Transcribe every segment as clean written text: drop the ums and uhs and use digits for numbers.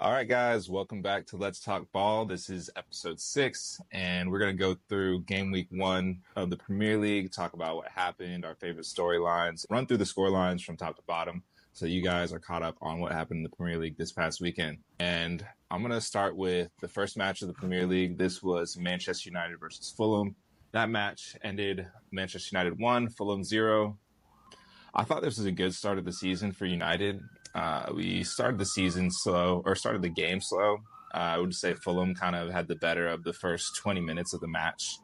All right, guys, welcome back to Let's Talk Ball. This is episode 6, and we're going to go through game week 1 of the Premier League, talk about what happened, our favorite storylines, run through the scorelines from top to bottom so you guys are caught up on what happened in the Premier League this past weekend. And I'm going to start with the first match of the Premier League. This was Manchester United versus Fulham. That match ended Manchester United 1, Fulham 0. I thought this was a good start of the season for United. We started the game slow. I would say Fulham kind of had the better of the first 20 minutes of the match.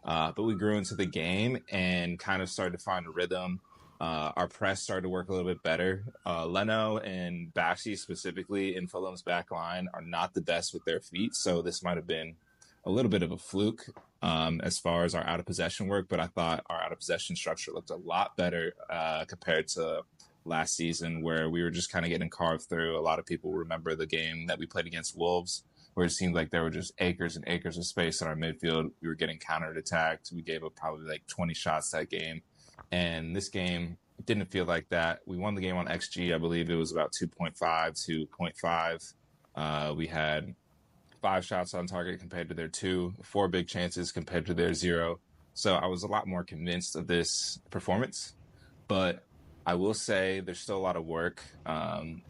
But we grew into the game and kind of started to find a rhythm. Our press started to work a little bit better. Leno and Bassey specifically in Fulham's back line are not the best with their feet, so this might have been a little bit of a fluke as far as our out of possession work, but I thought our out of possession structure looked a lot better compared to last season, where we were just kind of getting carved through. A lot of people remember the game that we played against Wolves, where it seemed like there were just acres and acres of space in our midfield. We were getting countered attacked. We gave up probably like 20 shots that game. And this game didn't feel like that. We won the game on XG. I believe it was about 2.5 to 0.5. We had 5 shots on target compared to their 2, 4 big chances compared to their 0. So I was a lot more convinced of this performance. But I will say there's still a lot of work.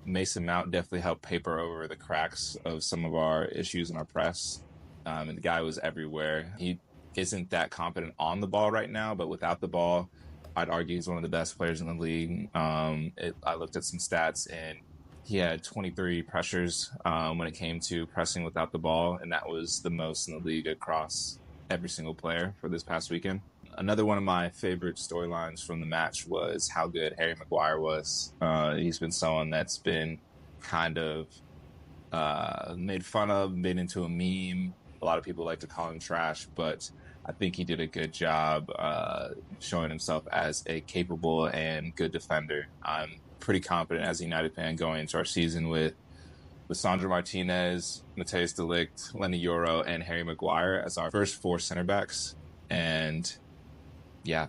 Mason Mount definitely helped paper over the cracks of some of our issues in our press. And the guy was everywhere. He isn't that competent on the ball right now, but without the ball, I'd argue he's one of the best players in the league. I looked at some stats, and he had 23 pressures when it came to pressing without the ball, and that was the most in the league across every single player for this past weekend. Another one of my favorite storylines from the match was how good Harry Maguire was. He's been someone that's been kind of made fun of, made into a meme. A lot of people like to call him trash, but I think he did a good job showing himself as a capable and good defender. I'm pretty confident as a United fan going into our season with Sandro Martinez, Matthijs de Ligt, Lenny Yoro, and Harry Maguire as our first 4 center backs. And yeah,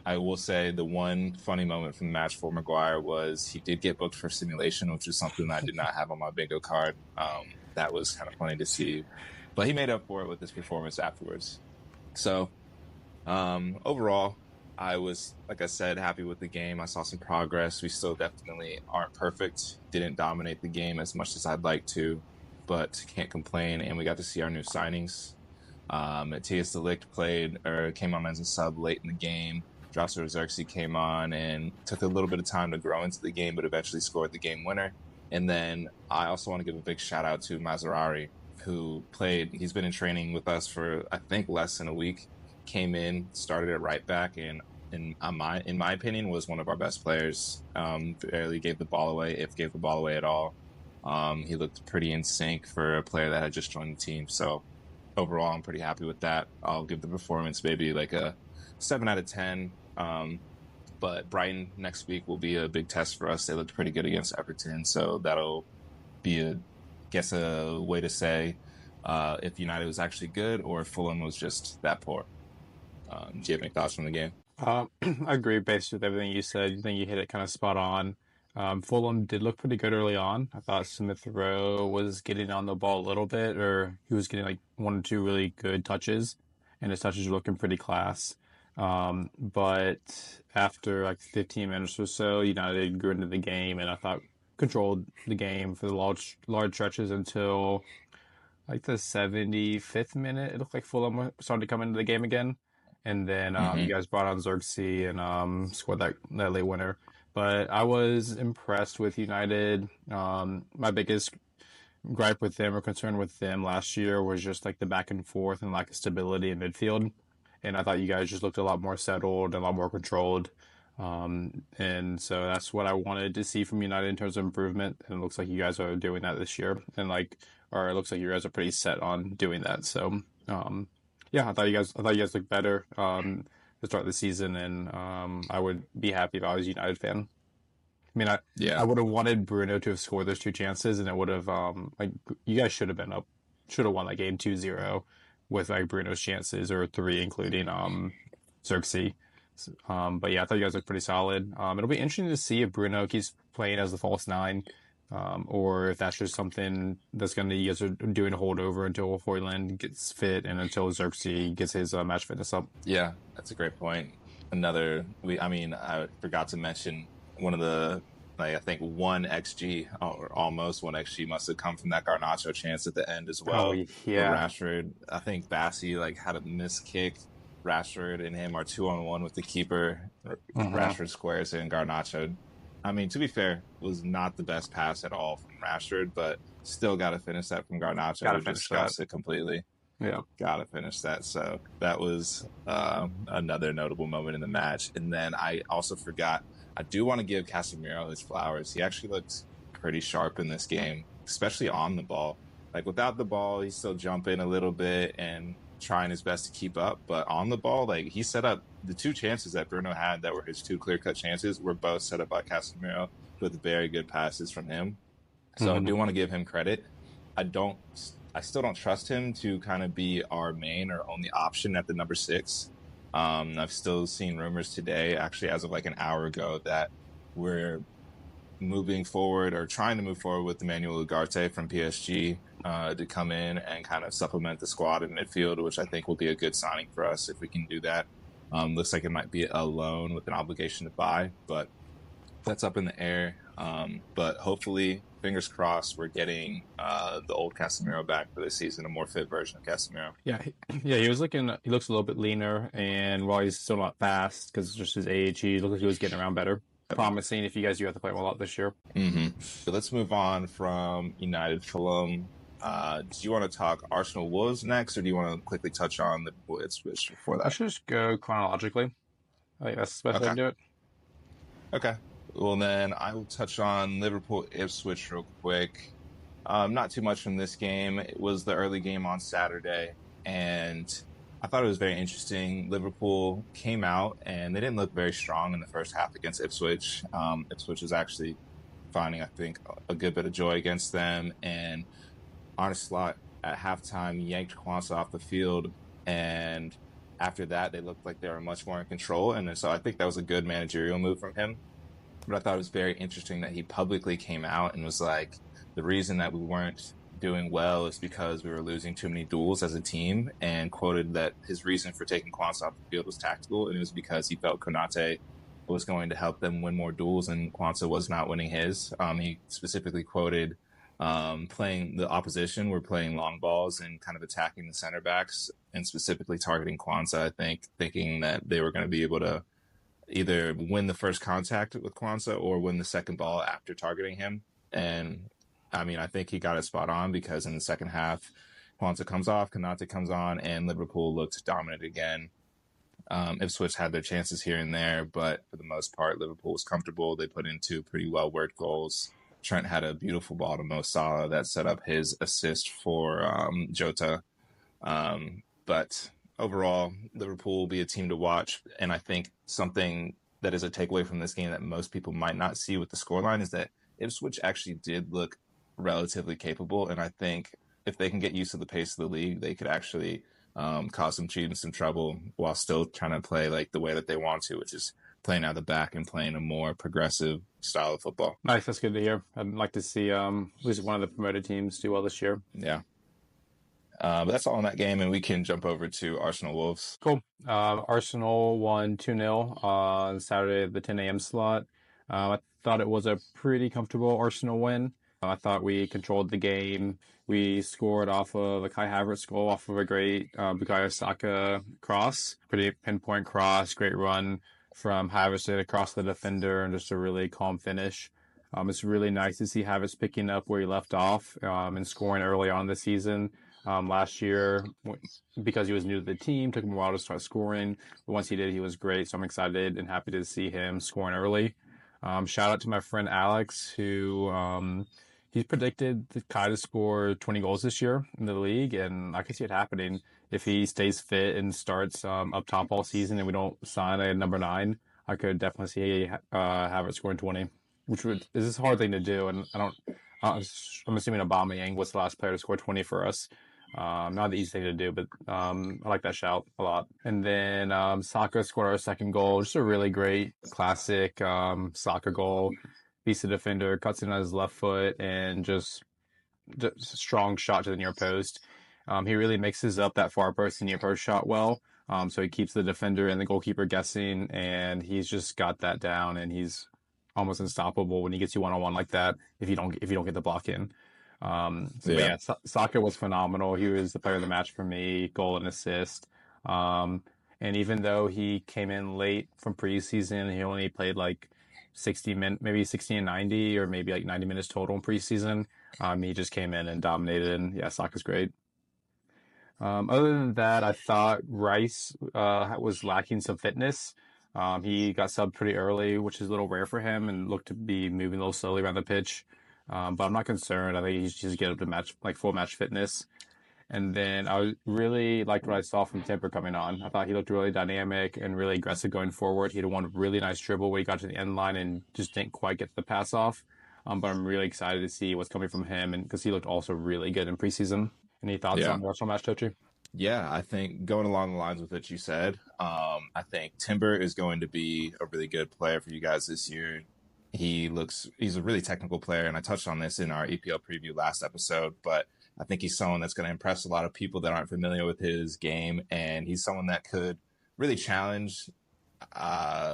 I will say the one funny moment from the match for Maguire was he did get booked for simulation, which is something that I did not have on my bingo card. That was kind of funny to see, but he made up for it with his performance afterwards. So overall, I was, like I said, happy with the game. I saw some progress. We still definitely aren't perfect. Didn't dominate the game as much as I'd like to, but can't complain. And we got to see our new signings. Matthijs de Ligt came on as a sub late in the game. Joshua Zirkzee came on and took a little bit of time to grow into the game, but eventually scored the game winner. And then I also want to give a big shout out to Mazraoui, who played. He's been in training with us for, I think, less than a week. Came in, started at right back, and in my opinion, was one of our best players. Barely gave the ball away, if gave the ball away at all. He looked pretty in sync for a player that had just joined the team. So overall, I'm pretty happy with that. I'll give the performance maybe like a 7 out of 10. But Brighton next week will be a big test for us. They looked pretty good against Everton, so that'll be a way to say if United was actually good or if Fulham was just that poor. Do you have any thoughts from the game? I agree basically with everything you said. I think you hit it kind of spot on. Fulham did look pretty good early on. I thought Smith Rowe was getting on the ball a little bit, or he was getting like 1 or 2 really good touches, and his touches were looking pretty class. But after like 15 minutes or so, United grew into the game, and I thought controlled the game for the large stretches until like the 75th minute. It looked like Fulham started to come into the game again. And then you guys brought on Zirkzee and scored that late winner. But I was impressed with United. My biggest gripe with them or concern with them last year was just like the back and forth and lack of stability in midfield. And I thought you guys just looked a lot more settled and a lot more controlled. And so that's what I wanted to see from United in terms of improvement. And it looks like you guys are doing that this year. And it looks like you guys are pretty set on doing that. So, yeah, I thought you guys looked better to start the season, and I would be happy if I was a United fan. I mean, I would have wanted Bruno to have scored those 2 chances, and it would have you guys should have won that game 2-0 with like Bruno's chances, or 3 including Zirkzee. But yeah, I thought you guys looked pretty solid. It'll be interesting to see if Bruno keeps playing as the false 9 or if that's just something that's going to you guys are doing a holdover until Hoyland gets fit and until Xerxes gets his match fitness up. Yeah, that's a great point. I forgot to mention one of the, I think one XG or almost one XG must have come from that Garnacho chance at the end as Oh well. Where yeah. Rashford, I think Bassi had a missed kick. Rashford and him are 2-on-1 with the keeper. Mm-hmm. Rashford squares in Garnacho. To be fair, was not the best pass at all from Rashford, but still got to finish that from Garnacho, Got to who just finish that. stuffs it completely. Yeah. Got to finish that. So that was another notable moment in the match. And then I also forgot, I do want to give Casemiro his flowers. He actually looked pretty sharp in this game, especially on the ball. Like without the ball, he's still jumping a little bit and trying his best to keep up. But on the ball, like he set up the two chances that Bruno had that were his two clear-cut chances were both set up by Casemiro with very good passes from him. So I Mm-hmm. do want to give him credit. I don't. I still don't trust him to kind of be our main or only option at the number 6. I've still seen rumors today, actually as of like an hour ago, that we're moving forward or trying to move forward with Emmanuel Ugarte from PSG to come in and kind of supplement the squad in midfield, which I think will be a good signing for us if we can do that. Looks like it might be a loan with an obligation to buy, but that's up in the air. But hopefully, fingers crossed, we're getting the old Casemiro back for this season, a more fit version of Casemiro. Yeah, yeah, he was looking. He looks a little bit leaner, and while he's still not fast because it's just his age, he looked like he was getting around better. Promising if you guys do have to play him a lot this year. So let's move on from United Fulham. Do you want to talk Arsenal Wolves next, or do you want to quickly touch on the Ipswich before I that? should just go chronologically. I think that's the best way to Okay. do it. Okay. Well, then I will touch on Liverpool Ipswich real quick. Not too much from this game. It was the early game on Saturday, and I thought it was very interesting. Liverpool came out and they didn't look very strong in the first half against Ipswich. Ipswich is actually finding, I think, a good bit of joy against them. And Arne Slot at halftime yanked Kwanzaa off the field, and after that, they looked like they were much more in control. And so I think that was a good managerial move from him. But I thought it was very interesting that he publicly came out and was like, the reason that we weren't doing well is because we were losing too many duels as a team, and quoted that his reason for taking Kwanzaa off the field was tactical, and it was because he felt Konate was going to help them win more duels, and Kwanzaa was not winning his. He specifically quoted playing the opposition were playing long balls and kind of attacking the center backs and specifically targeting Kwanzaa, I think, thinking that they were going to be able to either win the first contact with Kwanzaa or win the second ball after targeting him. And I think he got it spot on, because in the second half, Kwanzaa comes off, Konate comes on, and Liverpool looked dominant again. Ipswich had their chances here and there, but for the most part, Liverpool was comfortable. They put in two pretty well-worked goals. Trent had a beautiful ball to Mo Salah that set up his assist for Jota. But overall, Liverpool will be a team to watch. And I think something that is a takeaway from this game that most people might not see with the scoreline is that Ipswich actually did look relatively capable. And I think if they can get used to the pace of the league, they could actually cause some teams some trouble while still trying to play like the way that they want to, which is playing out the back and playing a more progressive style of football. Nice, that's good to hear. I'd like to see at least one of the promoted teams do well this year. Yeah. But that's all in that game, and we can jump over to Arsenal Wolves. Cool. Arsenal won 2-0 on Saturday at the 10 a.m. slot. I thought it was a pretty comfortable Arsenal win. I thought we controlled the game. We scored off of a Kai Havertz goal off of a great Bukayo Saka cross. Pretty pinpoint cross, great run from Havertz across the defender, and just a really calm finish. It's really nice to see Havertz picking up where he left off and scoring early on this season. Last year, because he was new to the team, took him a while to start scoring. But once he did, he was great. So I'm excited and happy to see him scoring early. Shout out to my friend Alex, who he's predicted Kai to score 20 goals this year in the league, and I can see it happening if he stays fit and starts up top all season, and we don't sign a number 9. I could definitely see Havertz scoring 20, which is a hard thing to do, and I'm assuming Aubameyang was the last player to score 20 for us. Not the easy thing to do, but I like that shout a lot. And then Saka scored our second goal. Just a really great classic Saka goal. beats the defender, cuts in on his left foot, and just strong shot to the near post. He really mixes up that far post and near post shot well. So he keeps the defender and the goalkeeper guessing, and he's just got that down, and he's almost unstoppable when he gets you one on one like that. If you don't get the block in. But Yeah. yeah, Saka was phenomenal. He was the player of the match for me, goal and assist. And even though he came in late from preseason, he only played like 60 minutes, maybe 60 and 90, or maybe like 90 minutes total in preseason. He just came in and dominated, and yeah, Saka's great. Other than that, I thought Rice was lacking some fitness. He got subbed pretty early, which is a little rare for him, and looked to be moving a little slowly around the pitch. But I'm not concerned. I think he's just get up to match like full match fitness. And then really liked what I saw from Timber coming on. I thought he looked really dynamic and really aggressive going forward. He had one really nice dribble where he got to the end line and just didn't quite get the pass off. But I'm really excited to see what's coming from him, and because he looked also really good in preseason. Any thoughts Yeah. on the Arsenal match, Tochi? Yeah, I think going along the lines with what you said, I think Timber is going to be a really good player for you guys this year. He's a really technical player, and I touched on this in our EPL preview last episode, but I think he's someone that's going to impress a lot of people that aren't familiar with his game, and he's someone that could really challenge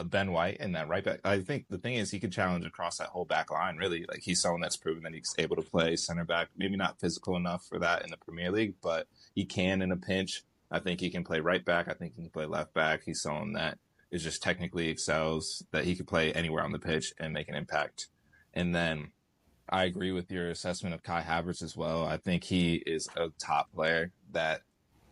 Ben White in that right back. I think the thing is he could challenge across that whole back line, really. Like, he's someone that's proven that he's able to play center back, maybe not physical enough for that in the Premier League, but he can in a pinch. I think he can play right back. I think he can play left back. He's someone that is just technically excels, that he could play anywhere on the pitch and make an impact. And then I agree with your assessment of Kai Havertz as well. I think he is a top player that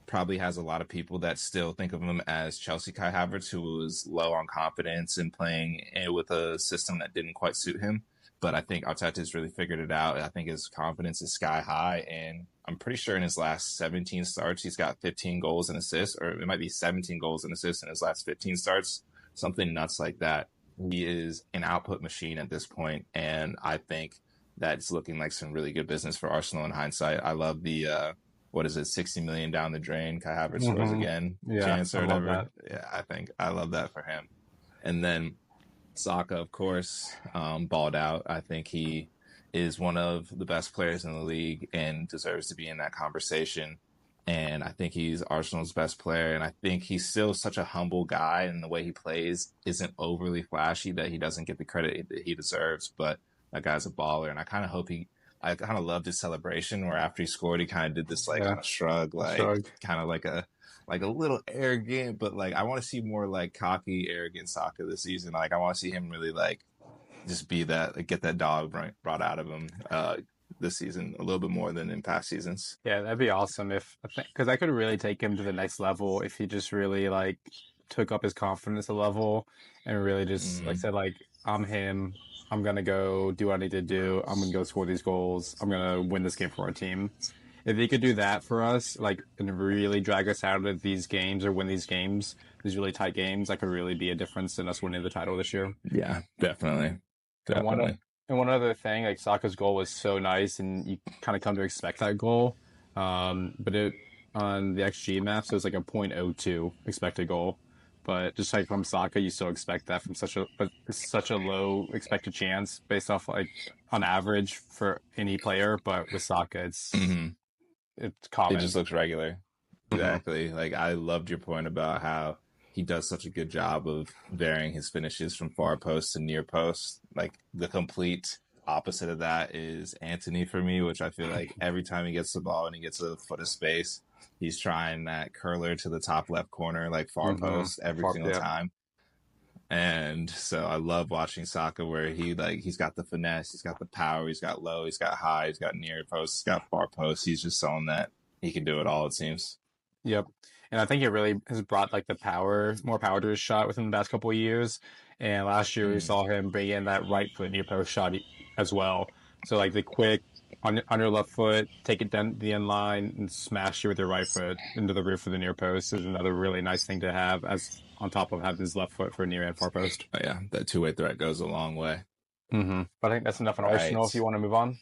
probably has a lot of people that still think of him as Chelsea Kai Havertz, who was low on confidence and playing with a system that didn't quite suit him. But I think Arteta's really figured it out. I think his confidence is sky high, and I'm pretty sure in his last 17 starts, he's got 15 goals and assists, or it might be 17 goals and assists in his last 15 starts, something nuts like that. He is an output machine at this point, and I think that's looking like some really good business for Arsenal in hindsight. I love the 60 million down the drain Kai Havertz throws again, Yeah, chance I or love whatever. that. Yeah, I think I love that for him. And then Saka, of course, balled out. I think he is one of the best players in the league and deserves to be in that conversation. And I think he's Arsenal's best player. And I think he's still such a humble guy, and the way he plays isn't overly flashy, that he doesn't get the credit that he deserves. But that guy's a baller, and I kind of loved his celebration where after he scored, he kind of did this like Yeah, kind of shrug, like shrug. kind of like a little arrogant, but like I want to see more like cocky, arrogant Saka this season. Like I want to see him really like just be that, like, get that dog brought out of him this season a little bit more than in past seasons. Yeah, that'd be awesome if, because I could really take him to the next level if he just really like took up his confidence a level and really just like Mm-hmm. said like, I'm him. I'm gonna go do what I need to do. I'm gonna go score these goals. I'm gonna win this game for our team. If he could do that for us, like, and really drag us out of these games or win these games, these really tight games, that could really be a difference in us winning the title this year. Yeah, definitely, And one definitely. and one other thing, like Saka's goal was so nice, and you kind of come to expect that goal. But it on the XG maps, it was like a .02 expected goal. But just like from Saka, you still expect that from such a low expected chance based off like on average for any player. But with Saka, Mm-hmm. it's It common. just looks regular. Hmm. Exactly. Like, I loved your point about how he does such a good job of varying his finishes from far post to near post. Like, the complete opposite of that is Anthony for me, which I feel like every time he gets the ball and he gets a foot of space, he's trying that curler to the top left corner, like far Hmm. post every single Yeah. time. And so I love watching Saka where he's got the finesse, he's got the power, he's got low, he's got high, he's got near post, he's got far post. He's just showing that he can do it all, it seems. Yep. And I think it really has brought like more power to his shot within the past couple of years. And last year we Mm. saw him bring in that right foot near post shot as well. So like the quick on your left foot, take it down the end line and smash you with your right foot into the roof of the near post is another really nice thing to have, as on top of having his left foot for near and far post. Oh, yeah, that two-way threat goes a long way. But I think that's enough on Arsenal if Right. you want to move on.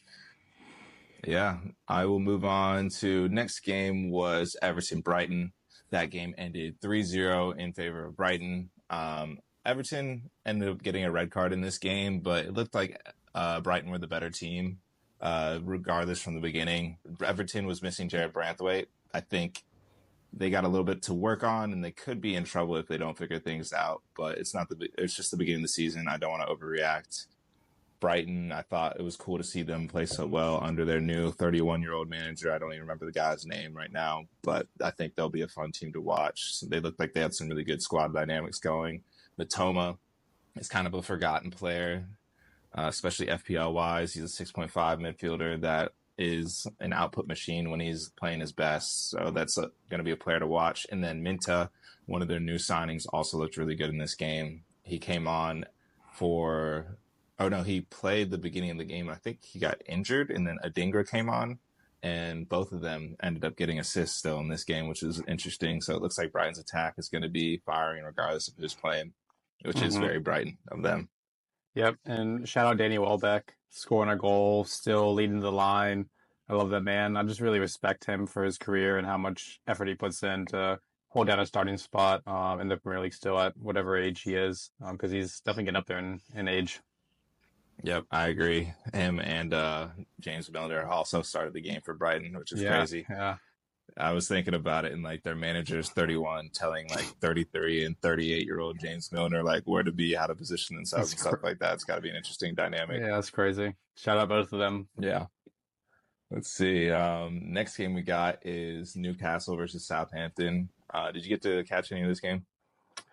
Yeah, I will move on to next game was Everton Brighton. That game ended 3-0 in favor of Brighton. Everton ended up getting a red card in this game, but it looked like Brighton were the better team, regardless from the beginning. Everton was missing Jared Branthwaite. I think they got a little bit to work on, and they could be in trouble if they don't figure things out. But it's just the beginning of the season. I don't want to overreact. Brighton, I thought it was cool to see them play so well under their new 31-year-old manager. I don't even remember the guy's name right now, but I think they'll be a fun team to watch. So they look like they had some really good squad dynamics going. Matoma is kind of a forgotten player, especially FPL wise. He's a 6.5 midfielder that is an output machine when he's playing his best. So that's going to be a player to watch. And then Minta, one of their new signings, also looked really good in this game. He came on for... Oh, no, he played the beginning of the game. I think he got injured, and then Adingra came on, and both of them ended up getting assists still in this game, which is interesting. So it looks like Brighton's attack is going to be firing regardless of who's playing, which is very Brighton of them. Yep, and shout out Danny Welbeck, scoring a goal, still leading the line. I love that man. I just really respect him for his career and how much effort he puts in to hold down a starting spot in the Premier League still at whatever age he is, because he's definitely getting up there in age. Yep, I agree. Him and James Milner also started the game for Brighton, which is crazy. Yeah. I was thinking about it, and like their manager's 31, telling like 33 and 38-year-old James Milner like where to be, how to position themselves, and stuff like that. It's got to be an interesting dynamic. Yeah, that's crazy. Shout out both of them. Yeah. Let's see. Next game we got is Newcastle versus Southampton. Did you get to catch any of this game?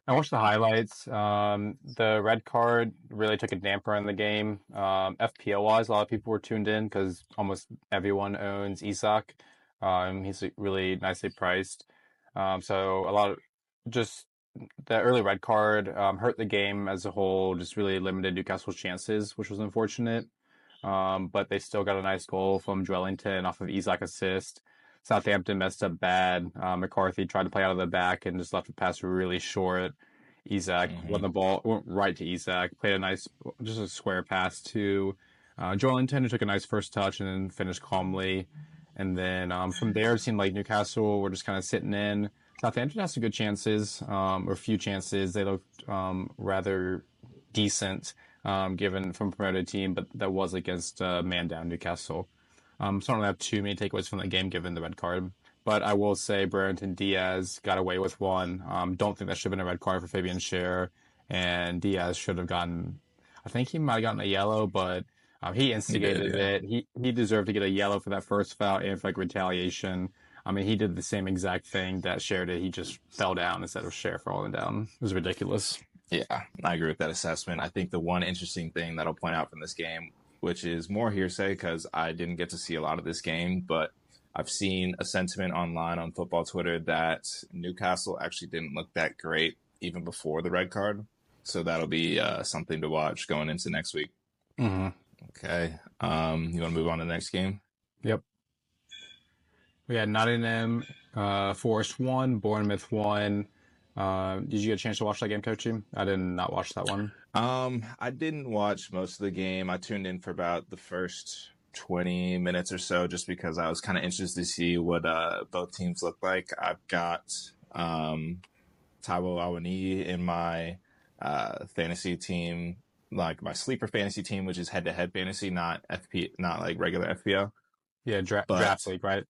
I watched the highlights. The red card really took a damper on the game. FPL-wise, a lot of people were tuned in because almost everyone owns Isak. He's really nicely priced. So a lot of just the early red card hurt the game as a whole, just really limited Newcastle's chances, which was unfortunate. But they still got a nice goal from Joelinton off of Isak assist. Southampton messed up bad. McCarthy tried to play out of the back and just left the pass really short. Isak won the ball, went right to Isak, played just a square pass to Joelinton, who took a nice first touch and then finished calmly. And then from there, it seemed like Newcastle were just kind of sitting in. Southampton had some good chances, or a few chances. They looked rather decent, given from a promoted team, but that was against man down Newcastle. So I don't have too many takeaways from the game given the red card. But I will say Brereton Diaz got away with one. Don't think that should have been a red card for Fabian Schär. And Diaz should have gotten, I think he might have gotten a yellow, but he instigated it. He deserved to get a yellow for that first foul and for like retaliation. I mean, he did the same exact thing that Schär did. He just fell down instead of Schär falling down. It was ridiculous. Yeah, I agree with that assessment. I think the one interesting thing that I'll point out from this game, which is more hearsay because I didn't get to see a lot of this game, but I've seen a sentiment online on football Twitter that Newcastle actually didn't look that great even before the red card. So that'll be something to watch going into next week. Okay. You want to move on to the next game? Yep. We had Nottingham, Forest 1, Bournemouth 1. Did you get a chance to watch that game, Coachy? I did not watch that one. I didn't watch most of the game. I tuned in for about the first 20 minutes or so just because I was kind of interested to see what both teams look like. I've got Taiwo Awoniyi in my fantasy team, like my sleeper fantasy team, which is head-to-head fantasy, not like regular FPL. Yeah, draft league, right?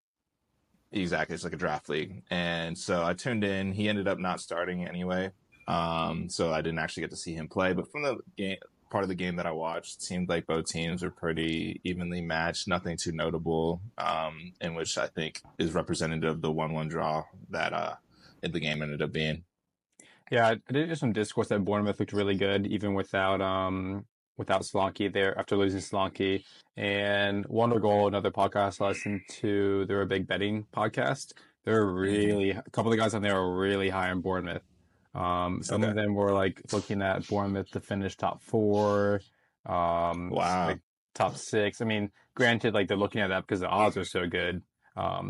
Exactly, it's like a draft league. And so I tuned in. He ended up not starting anyway, so I didn't actually get to see him play. But from the game, part of the game that I watched, it seemed like both teams were pretty evenly matched, nothing too notable, in which I think is representative of the 1-1 draw that the game ended up being. Yeah, I did get some discourse that Bournemouth looked really good, even without Solanke there after losing Solanke. And Wonder Goal, another podcast I listened to, they're a big betting podcast. They're really, a couple of the guys on there are really high on Bournemouth. Some of them were like looking at Bournemouth to finish top 4, like top 6. I mean, granted, like they're looking at that because the odds are so good.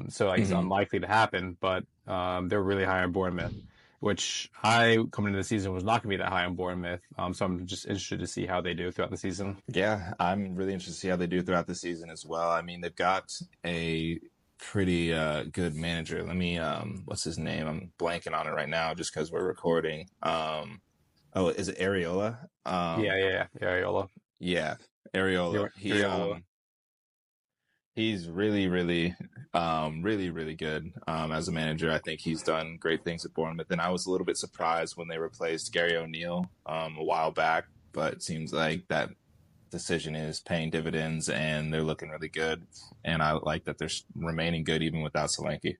So like it's unlikely to happen, but they're really high on Bournemouth, which I, coming into the season, was not going to be that high on Bournemouth. So I'm just interested to see how they do throughout the season. Yeah, I'm really interested to see how they do throughout the season as well. I mean, they've got a pretty good manager. Let me, what's his name? I'm blanking on it right now just because we're recording. Is it Areola? Yeah, Areola. Yeah. Areola. Areola. He's really good as a manager. I think he's done great things at Bournemouth, and I was a little bit surprised when they replaced Gary O'Neill a while back. But it seems like that decision is paying dividends, and they're looking really good. And I like that they're remaining good even without Solanke.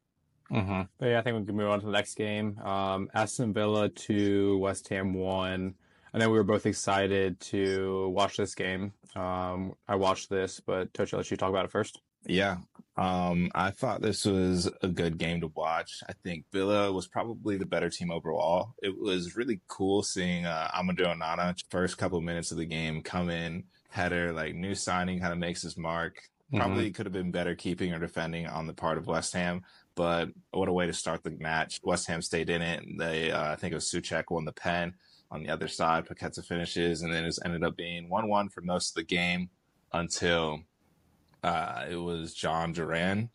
But yeah, I think we can move on to the next game. Aston Villa to West Ham 1. I know we were both excited to watch this game. I watched this, but Tochi, I'll let you talk about it first. Yeah. I thought this was a good game to watch. I think Villa was probably the better team overall. It was really cool seeing Amadou Onana first couple minutes of the game come in, header, like new signing, kind of makes his mark. Probably could have been better keeping or defending on the part of West Ham, but what a way to start the match. West Ham stayed in it. They, I think it was Soucek won the pen. On the other side, Paqueta finishes, and then it ended up being 1-1 for most of the game until it was John Duran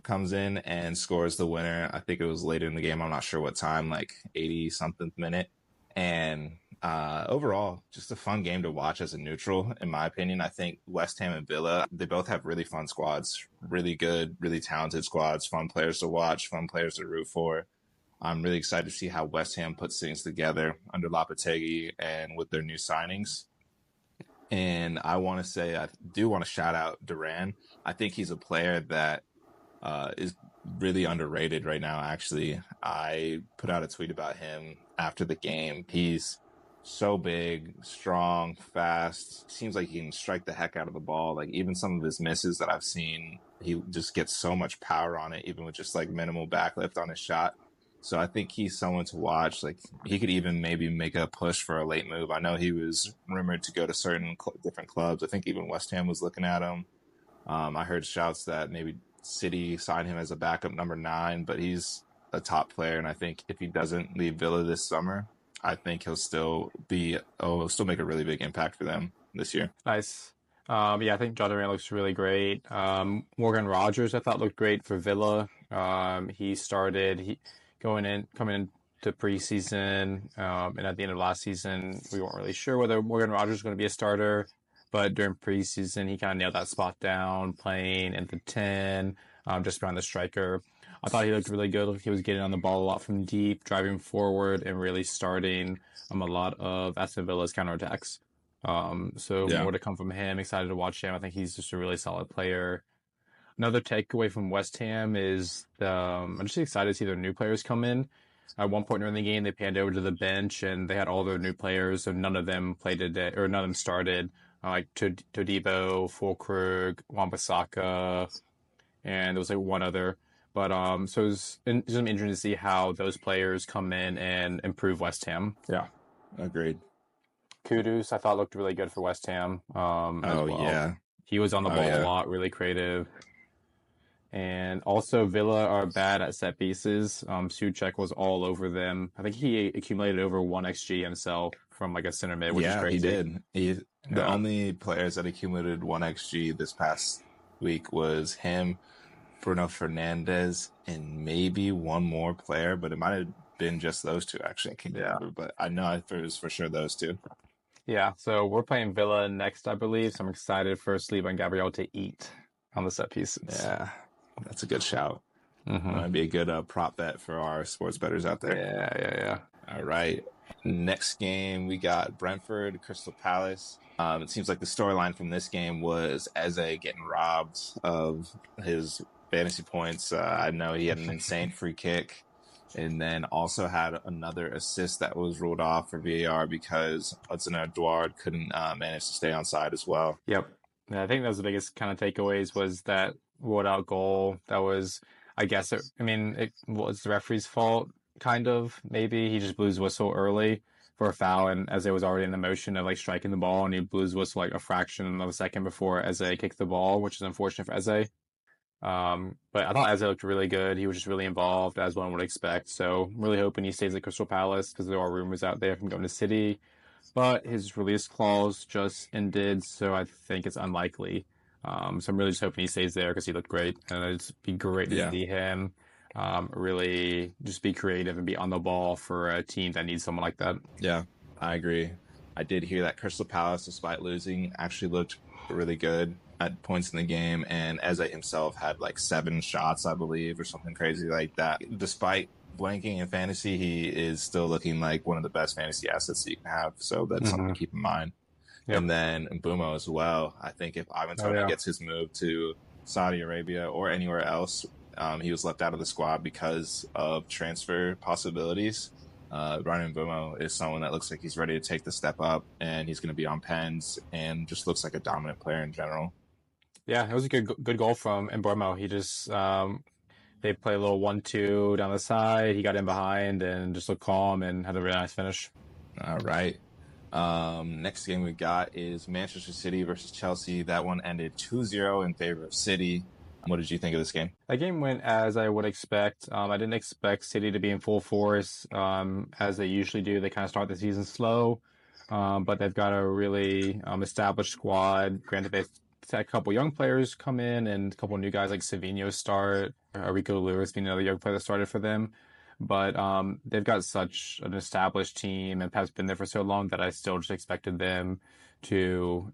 comes in and scores the winner. I think it was later in the game. I'm not sure what time, like 80 something minute. And overall, just a fun game to watch as a neutral, in my opinion. I think West Ham and Villa, they both have really fun squads, really good, really talented squads, fun players to watch, fun players to root for. I'm really excited to see how West Ham puts things together under Lopetegui and with their new signings. And I want to say, I do want to shout out Duran. I think he's a player that is really underrated right now, actually. I put out a tweet about him after the game. He's so big, strong, fast. Seems like he can strike the heck out of the ball. Like even some of his misses that I've seen, he just gets so much power on it, even with just like minimal backlift on his shot. So I think he's someone to watch. Like he could even maybe make a push for a late move. I know he was rumored to go to certain different clubs. I think even West Ham was looking at him. I heard shouts that maybe City signed him as a backup number 9, but he's a top player. And I think if he doesn't leave Villa this summer, I think he'll still make a really big impact for them this year. Nice. Yeah, I think John Duran looks really great. Morgan Rogers, I thought looked great for Villa. He started coming into preseason, and at the end of last season, we weren't really sure whether Morgan Rogers was going to be a starter. But during preseason, he kind of nailed that spot down, playing in the 10, just behind the striker. I thought he looked really good. He was getting on the ball a lot from deep, driving forward, and really starting a lot of Aston Villa's counterattacks. So more to come from him. Excited to watch him. I think he's just a really solid player. Another takeaway from West Ham is I'm just excited to see their new players come in. At one point during the game, they panned over to the bench and they had all their new players, so none of them played today, or none of them started. Like Todibo, Fulkrug, Wan-Bissaka, and there was like one other. But so it's interesting to see how those players come in and improve West Ham. Yeah, agreed. Kudus, I thought looked really good for West Ham as well. Yeah. He was on the ball a lot, really creative. And also Villa are bad at set pieces. Soucek was all over them. I think he accumulated over 1 XG himself from like a center mid, which is crazy. He did. The only players that accumulated 1 XG this past week was him, Bruno Fernandes, and maybe one more player, but it might have been just those two, actually. I can't remember, but I know it was for sure those two. Yeah, so we're playing Villa next, I believe, so I'm excited for Saliba and Gabriel to eat on the set pieces. Yeah, that's a good shout. That'd be a good prop bet for our sports bettors out there. Yeah. All right. Next game, we got Brentford, Crystal Palace. It seems like the storyline from this game was Eze getting robbed of his fantasy points. I know he had an insane free kick and then also had another assist that was ruled off for VAR because Hudson-Odoi couldn't manage to stay on side as well. Yep. Yeah, I think that was the biggest kind of takeaways was that ruled out goal. That was, I guess, it was the referee's fault, kind of. Maybe he just blew his whistle early for a foul, and Eze was already in the motion of like striking the ball, and he blew his whistle like a fraction of a second before Eze kicked the ball, which is unfortunate for Eze. But I thought Eze looked really good. He was just really involved, as one would expect. So I'm really hoping he stays at Crystal Palace because there are rumors out there from going to City. But his release clause just ended, so I think it's unlikely. So I'm really just hoping he stays there because he looked great. And it'd be great to see him really just be creative and be on the ball for a team that needs someone like that. Yeah, I agree. I did hear that Crystal Palace, despite losing, actually looked really good at points in the game, and Eze himself had like 7 shots, I believe, or something crazy like that. Despite blanking in fantasy, he is still looking like one of the best fantasy assets that you can have. So that's something to keep in mind. Yep. And then Mbumo as well. I think if Ivan Oh Toney yeah. gets his move to Saudi Arabia or anywhere else, he was left out of the squad because of transfer possibilities. Ryan Mbumo is someone that looks like he's ready to take the step up, and he's going to be on pens and just looks like a dominant player in general. Yeah, it was a good goal from Mbormo. He just they play a little 1-2 down the side. He got in behind and just looked calm and had a really nice finish. All right. Next game we got is Manchester City versus Chelsea. That one ended 2-0 in favor of City. What did you think of this game? That game went as I would expect. I didn't expect City to be in full force as they usually do. They kind of start the season slow, but they've got a really established squad. Granted, they've had a couple young players come in and a couple new guys like Savinho start, Rico Lewis being another young player that started for them. But they've got such an established team, and Pep's been there for so long that I still just expected them to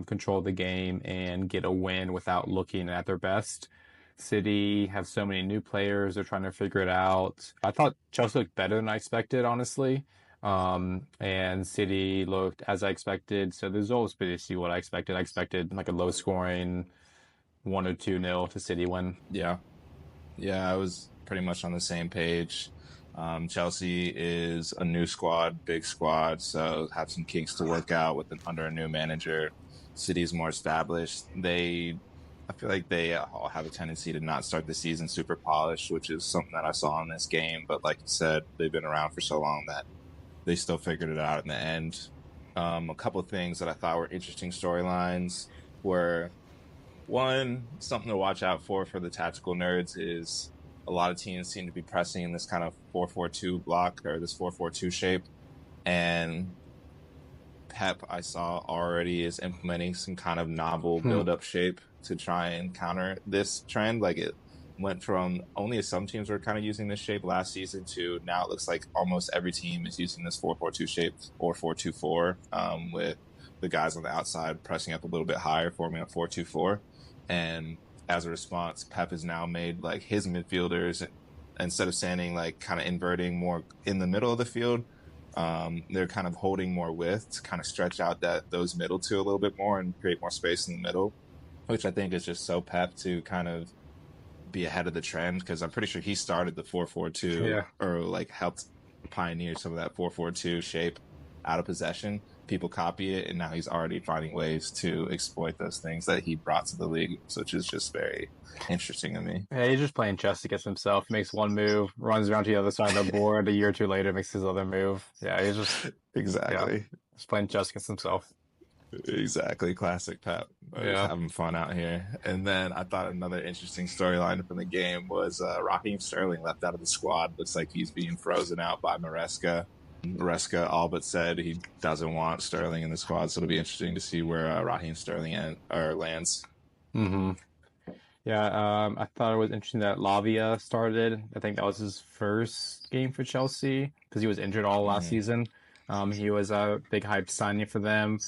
control the game and get a win without looking at their best. City have so many new players; they're trying to figure it out. I thought Chelsea looked better than I expected, honestly, and City looked as I expected. So the results basically what I expected. I expected like a low-scoring 1 or 2-0 to City win. Yeah. Yeah, I was pretty much on the same page. Chelsea is a new squad, big squad, so have some kinks to work out under a new manager. City's more established. I feel like they all have a tendency to not start the season super polished, which is something that I saw in this game. But like you said, they've been around for so long that they still figured it out in the end. A couple of things that I thought were interesting storylines were one, something to watch out for the tactical nerds is a lot of teams seem to be pressing in this kind of 4-4-2 block or this 4-4-2 shape. And Pep, I saw already is implementing some kind of novel build-up shape to try and counter this trend. Like it went from only some teams were kind of using this shape last season to now it looks like almost every team is using this 4-4-2 shape or 4-2-4 with the guys on the outside pressing up a little bit higher, forming a 4-2-4. And as a response, Pep has now made like his midfielders, instead of standing like kind of inverting more in the middle of the field, they're kind of holding more width to kind of stretch out those middle two a little bit more and create more space in the middle, which I think is just so Pep to kind of be ahead of the trend, because I'm pretty sure he started the 4-4-2 or like helped pioneer some of that 4-4-2 shape out of possession. People copy it, and now he's already finding ways to exploit those things that he brought to the league, which is just very interesting to me. Yeah, he's just playing chess against himself. Makes one move, runs around to the other side of the board. A year or two later, makes his other move. Yeah, he's just just playing chess against himself. Exactly, classic Pep. Just having fun out here. And then I thought another interesting storyline from the game was Raheem Sterling left out of the squad. Looks like he's being frozen out by Maresca. Maresca all but said he doesn't want Sterling in the squad, so it'll be interesting to see where Raheem Sterling lands. Mm-hmm. Yeah, I thought it was interesting that Lavia started. I think that was his first game for Chelsea because he was injured all last season. He was a big hyped signing for them,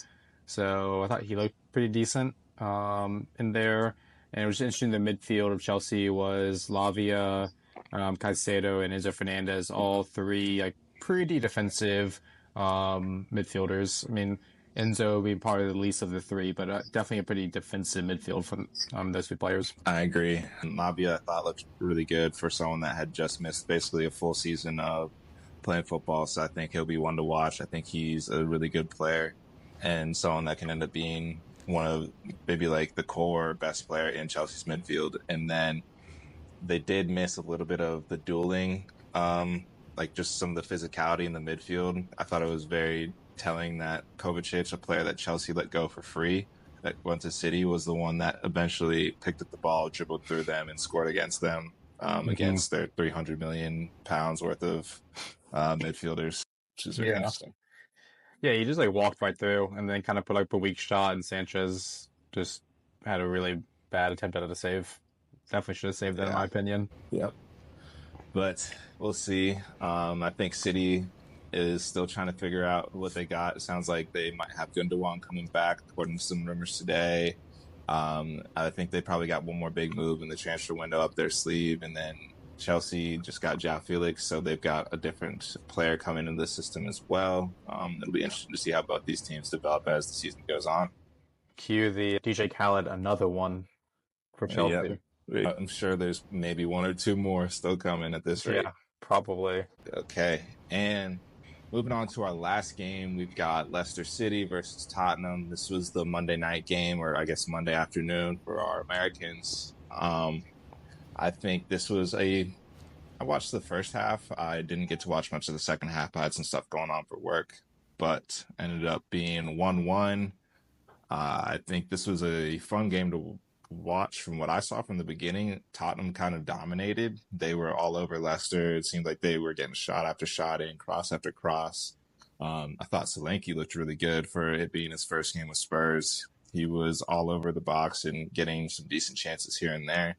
so I thought he looked pretty decent in there. And it was interesting. The midfield of Chelsea was Lavia, Caicedo, and Enzo Fernandez, all three like pretty defensive midfielders. I mean, Enzo being part of the least of the three, but definitely a pretty defensive midfield from those two players. I agree. Lavia I thought looked really good for someone that had just missed basically a full season of playing football, so I think he'll be one to watch. I think he's a really good player and someone that can end up being one of maybe like the core best player in Chelsea's midfield. And then they did miss a little bit of the dueling, like just some of the physicality in the midfield. I thought it was very telling that Kovacic, a player that Chelsea let go for free, that went to City, was the one that eventually picked up the ball, dribbled through them, and scored against them, against their £300 million worth of midfielders, which is very interesting. Yeah, he just like walked right through and then kind of put like a weak shot, and Sanchez just had a really bad attempt at a save. Definitely should have saved that, in my opinion. Yep. But we'll see. I think City is still trying to figure out what they got. It sounds like they might have Gundogan coming back, according to some rumors today. I think they probably got one more big move in the transfer window up their sleeve, and then Chelsea just got João Felix, so they've got a different player coming into the system as well. It'll be interesting to see how both these teams develop as the season goes on. Cue the DJ Khaled, another one for Yep. Chelsea. I'm sure there's maybe one or two more still coming at this rate. Yeah, probably. Okay. And moving on to our last game, we've got Leicester City versus Tottenham. This was the Monday night game, or I guess Monday afternoon for our Americans. I think this was I watched the first half. I didn't get to watch much of the second half. I had some stuff going on for work, but ended up being 1-1. I think this was a fun game to watch. From what I saw from the beginning, Tottenham kind of dominated. They were all over Leicester. It seemed like they were getting shot after shot in, cross after cross. I thought Solanke looked really good for it being his first game with Spurs. He was all over the box and getting some decent chances here and there.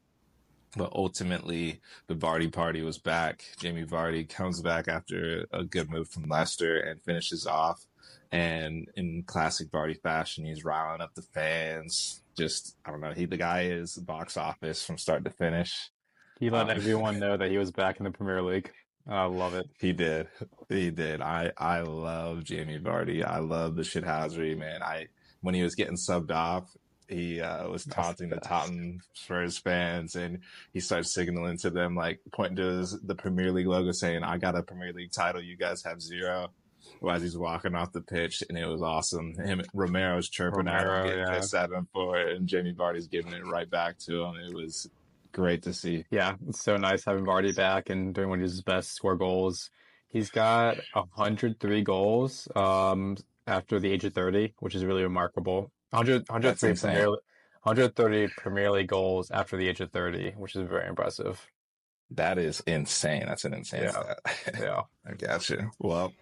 But ultimately, the Vardy party was back. Jamie Vardy comes back after a good move from Leicester and finishes off. And in classic Vardy fashion, he's riling up the fans. Just, I don't know, the guy is box office from start to finish. He let everyone know that he was back in the Premier League. I love it. He did. I love Jamie Vardy. I love the shithousery, man. When he was getting subbed off, he was taunting the Tottenham Spurs fans, and he starts signaling to them, like pointing to the Premier League logo, saying, "I got a Premier League title. You guys have zero." As he's walking off the pitch, and it was awesome. Romero's chirping at him, getting pissed at him for it, and Jamie Vardy's giving it right back to him. It was great to see. Yeah, it's so nice having Vardy back and doing what he's best, score goals. He's got 103 goals after the age of 30, which is really remarkable. 130 Premier League goals after the age of 30, which is very impressive. That is insane. That's an insane stat. Yeah. I gotcha. Well,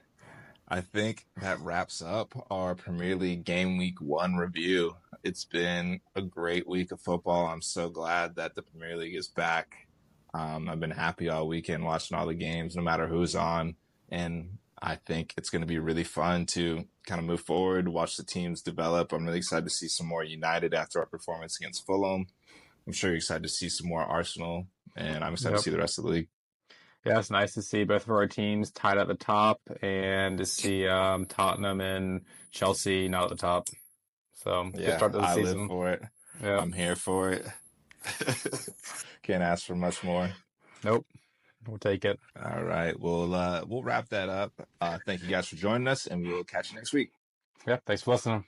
I think that wraps up our Premier League Game Week 1 review. It's been a great week of football. I'm so glad that the Premier League is back. I've been happy all weekend watching all the games, no matter who's on. And I think it's going to be really fun to kind of move forward, watch the teams develop. I'm really excited to see some more United after our performance against Fulham. I'm sure you're excited to see some more Arsenal, and I'm excited to see the rest of the league. Yeah, it's nice to see both of our teams tied at the top and to see Tottenham and Chelsea not at the top. So, good start to the season. I live for it. Yeah. I'm here for it. Can't ask for much more. Nope. We'll take it. All right. We'll wrap that up. Thank you guys for joining us, and we will catch you next week. Yeah, thanks for listening.